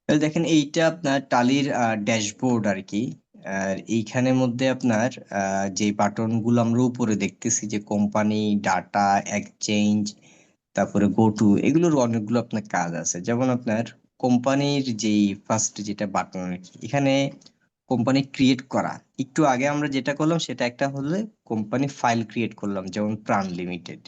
দেখেন এইটা আপনার টালির ড্যাশবোর্ড আর কি। আর এইখানের মধ্যে আপনার যে বাটন গুলো আমরা উপরে দেখতেছি, যে কোম্পানি, ডাটা, এক্সচেঞ্জ, তারপরে গো টু, এগুলোর অনেকগুলো আপনার কাজ আছে। যেমন আপনার কোম্পানির যেই ফার্স্ট যেটা বাটন আর কি, এখানে কোম্পানি ক্রিয়েট করা। একটু আগে আমরা যেটা করলাম সেটা একটা হলে কোম্পানি ফাইল ক্রিয়েট করলাম, যেমন প্রাণ লিমিটেড।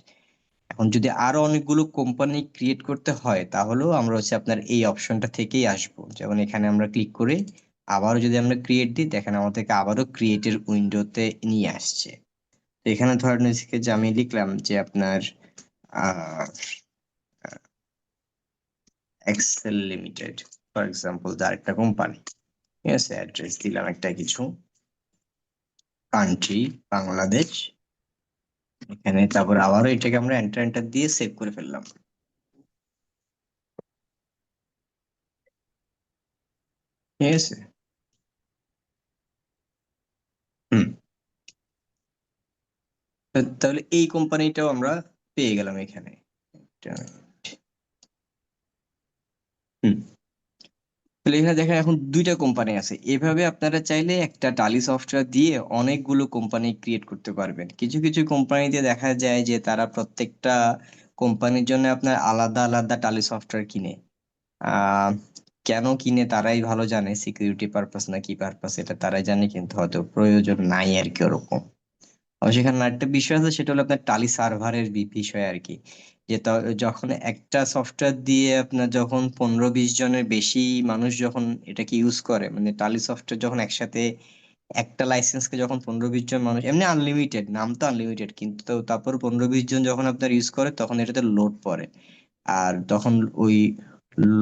এখন যদি আরো অনেকগুলো কোম্পানি ক্রিয়েট করতে হয়, তাহলেও আমরা হচ্ছে আপনার এই অপশনটা থেকেই আসবো। যেমন এখানে আমরা ক্লিক করে আবারও যদি আমরা ক্রিয়েট দিই, দেখেন আমাদেরকে আবারও ক্রিয়েটের উইন্ডোতে নিয়ে আসছে। তো এখানে ধরেন হচ্ছে যে আমি লিখলাম যে আপনার এক্সেল লিমিটেড, ফর এক্সাম্পল, যার একটা কোম্পানি। ঠিক আছে, অ্যাড্রেস দিলাম একটা কিছু, কান্ট্রি বাংলাদেশ। এখানে তারপর আবারও এটাকে আমরা এন্টার এন্টার দিয়ে সেভ করে ফেললাম। ঠিক আছে। হুম। তাহলে এই কোম্পানিটাও আমরা পেয়ে গেলাম এখানে। হুম। তাহলে এখানে দেখেন এখন দুইটা কোম্পানি আছে। এভাবে আপনারা চাইলে একটা টালি সফটওয়্যার দিয়ে অনেকগুলো কোম্পানি ক্রিয়েট করতে পারবেন। কিছু কিছু কোম্পানিতে দেখা যায় যে তারা প্রত্যেকটা কোম্পানির জন্য আপনার আলাদা আলাদা টালি সফটওয়্যার কিনে। আহ কেন কিনে তারাই ভালো জানে, সিকিউরিটি পারপাস না কি পারপাস এটা তারাই জানে, কিন্তু হয়তো প্রয়োজন নাই আর কি ওরকম। সেখানে একটা বিষয় আছে, সেটা হলো আপনার টালি সার্ভারের বিষয় আর কি। যে যখন একটা সফটওয়্যার দিয়ে আপনার যখন 15-20 জনের বেশি মানুষ যখন এটাকে ইউজ করে, মানে টালি সফটওয়্যার যখন একসাথে একটা লাইসেন্সকে যখন 15-20 জন মানুষ, এমনি আনলিমিটেড, নাম তো আনলিমিটেড, কিন্তু তারপর 15-20 জন যখন আপনার ইউজ করে তখন এটাতে লোড পড়ে। আর তখন ওই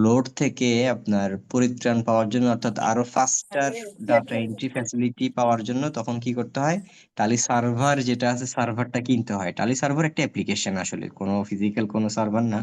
লোড থেকে আপনার পরিত্রাণ পাওয়ার জন্য, অর্থাৎ আরো ফাস্টার ডাটা এন্ট্রি ফ্যাসিলিটি পাওয়ার জন্য তখন কি করতে হয়, টালি সার্ভার যেটা আছে সার্ভারটা কিনতে হয়। টালি সার্ভার একটা অ্যাপ্লিকেশন, আসলে কোনো ফিজিক্যাল কোনো সার্ভার না।